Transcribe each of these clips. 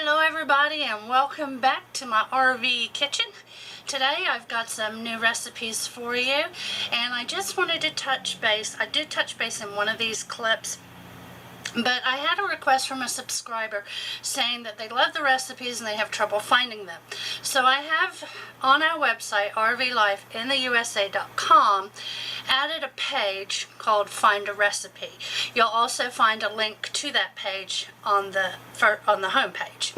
Hello everybody and welcome back to my RV kitchen. Today I've got some new recipes for you and I just wanted to touch base. I did touch base in one of these clips, but I had a request from a subscriber saying that they love the recipes and they have trouble finding them. So I have on our website, rvlifeintheusa.com, added a page called Find a Recipe. You'll also find a link to that page on the home page.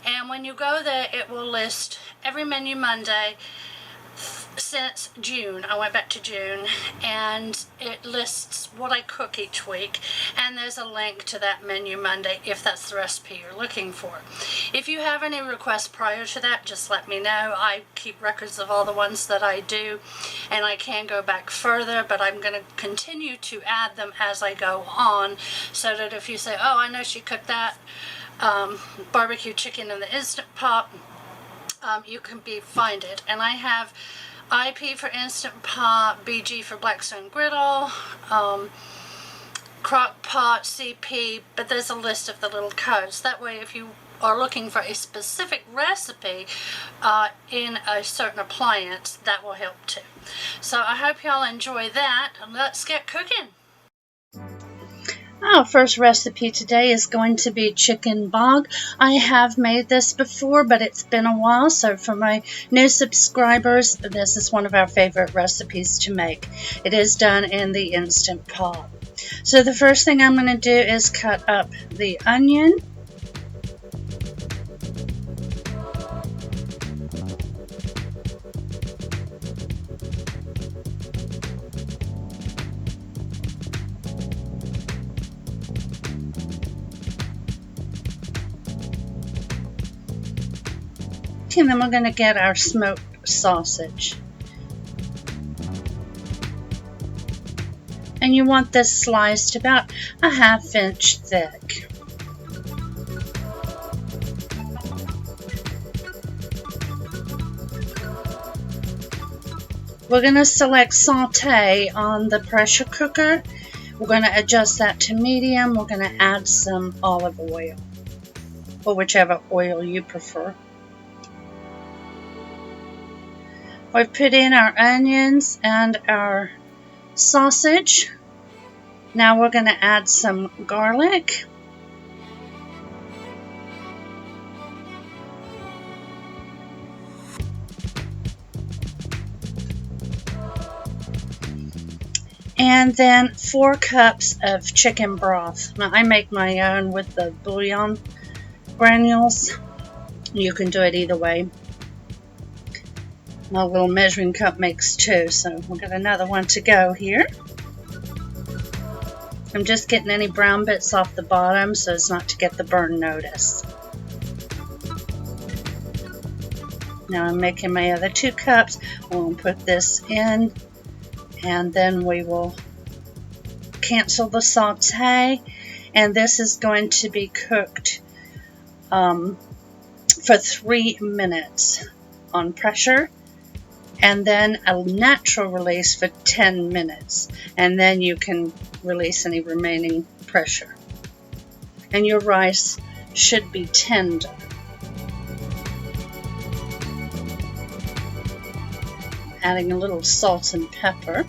And when you go there, it will list every menu Monday since June. I went back to June, and it lists what I cook each week, and there's a link to that menu Monday if that's the recipe you're looking for. If you have any requests prior to that, just let me know. I keep records of all the ones that I do, and I can go back further, but I'm going to continue to add them as I go on, so that if you say, oh, I know she cooked that barbecue chicken in the Instant Pot, you can find it. And I have IP for Instant Pot, BG for Blackstone Griddle, Crock Pot, CP, but there's a list of the little codes. That way if you are looking for a specific recipe in a certain appliance, that will help too. So I hope y'all enjoy that, and let's get cooking. Our first recipe today is going to be chicken bog. I have made this before, but it's been a while, so for my new subscribers, this is one of our favorite recipes to make. It is done in the Instant Pot. So the first thing I'm going to do is cut up the onion. And then we're going to get our smoked sausage. And you want this sliced about a 1/2 inch thick. We're going to select saute on the pressure cooker. We're going to adjust that to medium. We're going to add some olive oil, or whichever oil you prefer. We've put in our onions and our sausage. Now we're going to add some garlic. And then 4 cups of chicken broth. Now I make my own with the bouillon granules. You can do it either way. My little measuring cup makes 2, so we'll get another one to go here. I'm just getting any brown bits off the bottom so as not to get the burn notice. Now I'm making my other 2 cups. We'll put this in, and then we will cancel the saute, and this is going to be cooked for 3 minutes on pressure, and then a natural release for 10 minutes, and then you can release any remaining pressure. And your rice should be tender. Adding a little salt and pepper.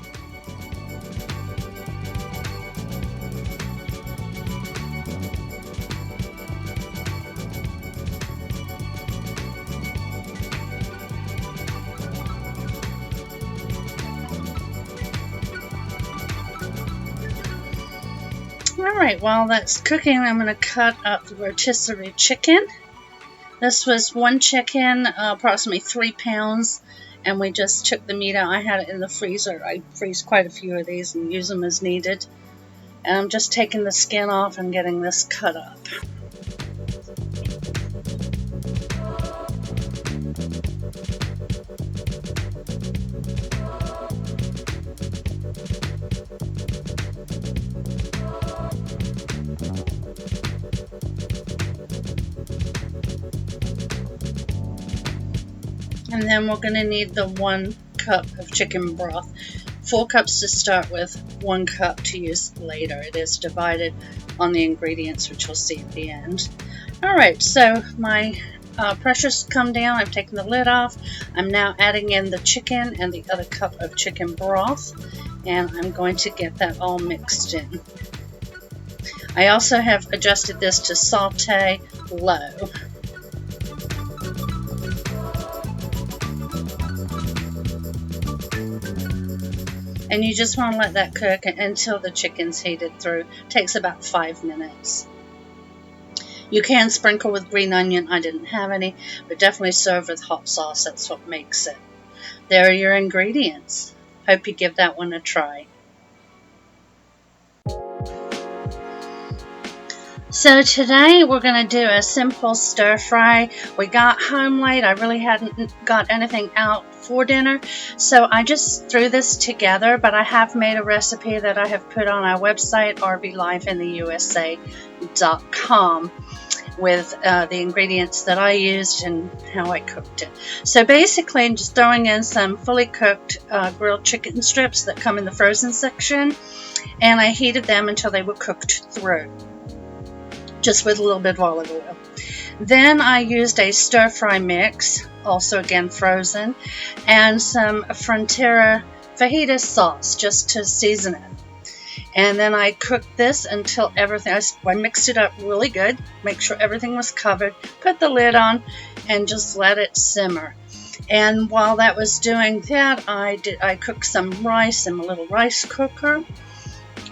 Alright, while that's cooking, I'm going to cut up the rotisserie chicken. This was one chicken, approximately 3 pounds, and we just took the meat out. I had it in the freezer. I freeze quite a few of these and use them as needed. And I'm just taking the skin off and getting this cut up. And then we're going to need the 1 cup of chicken broth. 4 cups to start with, 1 cup to use later. It is divided on the ingredients, which you'll see at the end. Alright, so my pressure's come down. I've taken the lid off. I'm now adding in the chicken and the other cup of chicken broth, and I'm going to get that all mixed in. I also have adjusted this to saute low. And you just want to let that cook until the chicken's heated through. It takes about 5 minutes. You can sprinkle with green onion. I didn't have any, but definitely serve with hot sauce. That's what makes it. There are your ingredients. Hope you give that one a try. So today we're going to do a simple stir fry. We got home late. I really hadn't got anything out for dinner, so I just threw this together, but I have made a recipe that I have put on our website, rblifeintheusa.com, with the ingredients that I used and how I cooked it. So basically, I'm just throwing in some fully cooked grilled chicken strips that come in the frozen section, and I heated them until they were cooked through, just with a little bit of olive oil. Then I used a stir fry mix, also again frozen, and some Frontera fajita sauce just to season it. And then I cooked this until everything, I mixed it up really good, make sure everything was covered, put the lid on, and just let it simmer. And while that was doing that, I cooked some rice in a little rice cooker.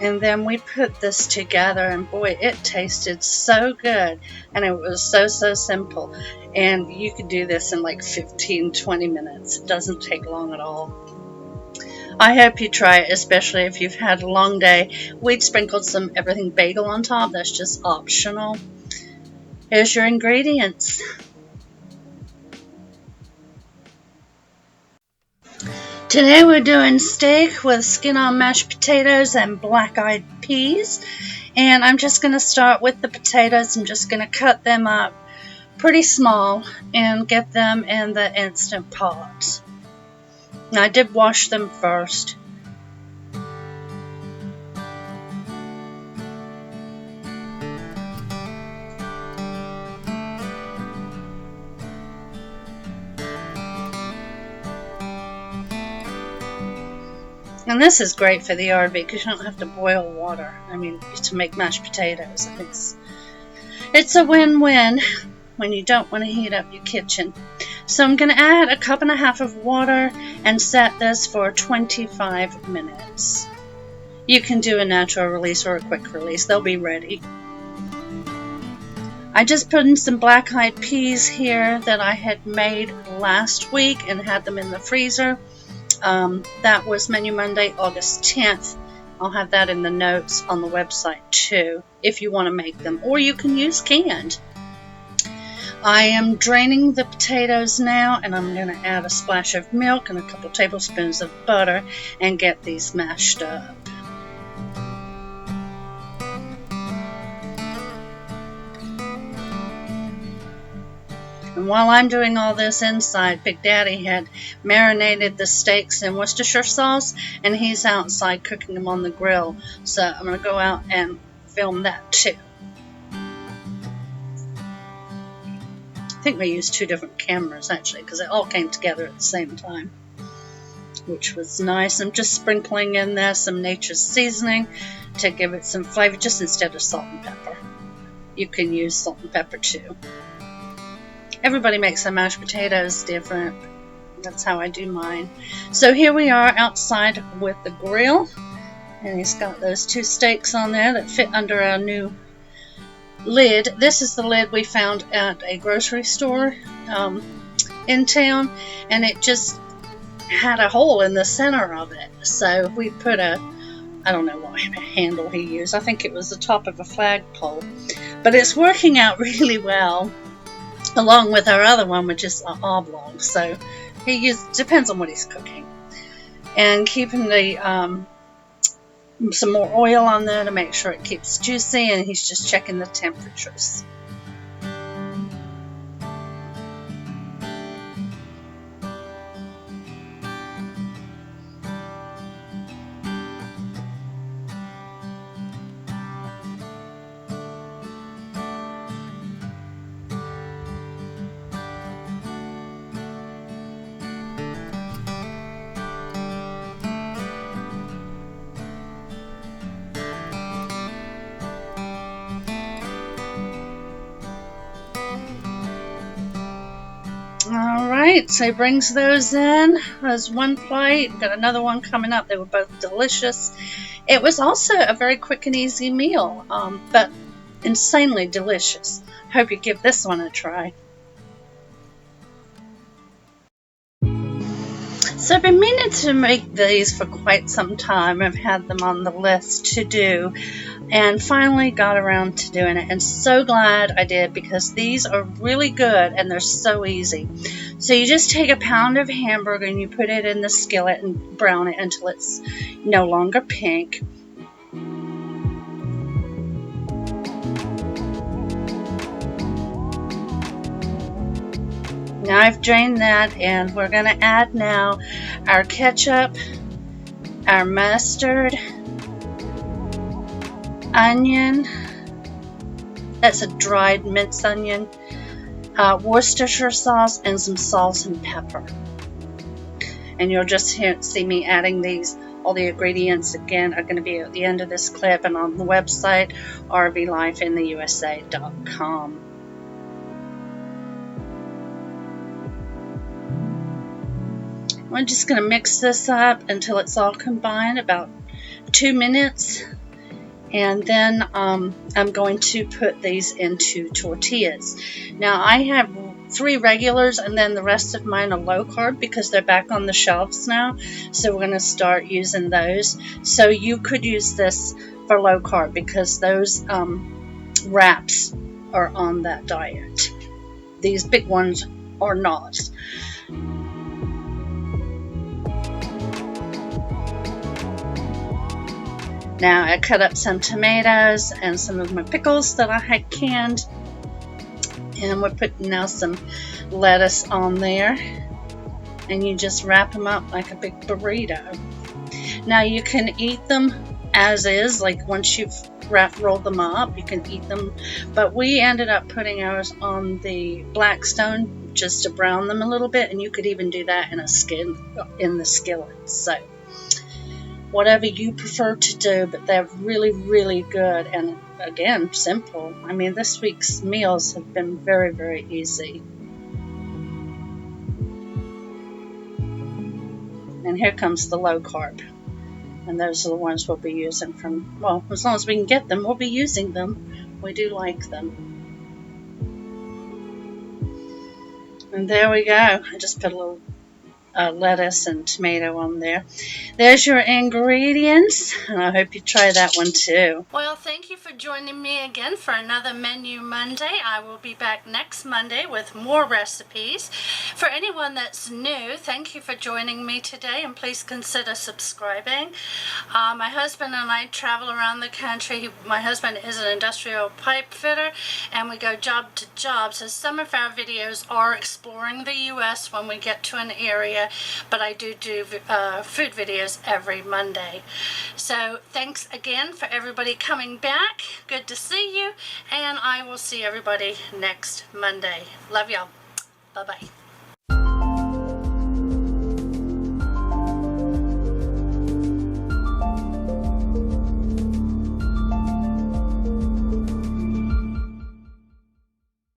And then we put this together, and boy, it tasted so good, and it was so simple. And you could do this in like 15-20 minutes. It doesn't take long at all. I hope you try it, especially if you've had a long day. We'd sprinkled some everything bagel on top. That's just optional. Here's your ingredients. Today we're doing steak with skin on mashed potatoes and black-eyed peas. And I'm just going to start with the potatoes. I'm just going to cut them up pretty small and get them in the Instant Pot. Now, I did wash them first. And this is great for the RV because you don't have to boil water. I mean, to make mashed potatoes. It's a win-win when you don't want to heat up your kitchen. So I'm going to add a cup and a half of water and set this for 25 minutes. You can do a natural release or a quick release. They'll be ready. I just put in some black-eyed peas here that I had made last week and had them in the freezer. That was Menu Monday, August 10th. I'll have that in the notes on the website too, if you want to make them, or you can use canned. I am draining the potatoes now, and I'm going to add a splash of milk and a couple tablespoons of butter and get these mashed up. And while I'm doing all this inside, Big Daddy had marinated the steaks in Worcestershire sauce, and he's outside cooking them on the grill. So I'm going to go out and film that too. I think we used 2 different cameras actually, because it all came together at the same time, which was nice. I'm just sprinkling in there some nature's seasoning to give it some flavor, just instead of salt and pepper. You can use salt and pepper too. Everybody makes their mashed potatoes different. That's how I do mine. So here we are outside with the grill, and he's got those 2 steaks on there that fit under our new lid. This is the lid we found at a grocery store in town, and it just had a hole in the center of it. So we put I don't know what handle he used. I think it was the top of a flagpole. But it's working out really well, along with our other one, which is an oblong. So he depends on what he's cooking. And keeping the some more oil on there to make sure it keeps juicy, and he's just checking the temperatures. Alright, so he brings those in. There's one plate. We've got another one coming up. They were both delicious. It was also a very quick and easy meal, but insanely delicious. Hope you give this one a try. So I've been meaning to make these for quite some time. I've had them on the list to do, and finally got around to doing it, and so glad I did, because these are really good and they're so easy. So you just take a pound of hamburger and you put it in the skillet and brown it until it's no longer pink. Now I've drained that, and we're going to add now our ketchup, our mustard, onion, that's a dried minced onion, Worcestershire sauce, and some salt and pepper. And you'll just see me adding these. All the ingredients again are going to be at the end of this clip and on the website rvlifeintheusa.com. We're just going to mix this up until it's all combined, about 2 minutes. And then I'm going to put these into tortillas. Now I have 3 regulars, and then the rest of mine are low carb because they're back on the shelves now. So we're going to start using those. So you could use this for low carb because those wraps are on that diet. These big ones are not. Now I cut up some tomatoes and some of my pickles that I had canned, and we're putting now some lettuce on there, and you just wrap them up like a big burrito. Now you can eat them as is, like once you've rolled them up, you can eat them, but we ended up putting ours on the Blackstone just to brown them a little bit, and you could even do that in the skillet. So whatever you prefer to do, but they're really, really good, and again, simple. I mean, this week's meals have been very, very easy. And here comes the low carb, and those are the ones we'll be using from, well, as long as we can get them, we'll be using them. We do like them. And there we go. I just put a little lettuce and tomato on there. There's your ingredients, and I hope you try that one too. Well, thank you for joining me again for another Menu Monday. I will be back next Monday with more recipes. For anyone that's new, thank you for joining me today, and please consider subscribing. My husband and I travel around the country. My husband is an industrial pipe fitter, and we go job to job, so some of our videos are exploring the U.S. when we get to an area, but I do food videos every Monday. So thanks again for everybody coming back. Good to see you, and I will see everybody next Monday. Love y'all. Bye-bye.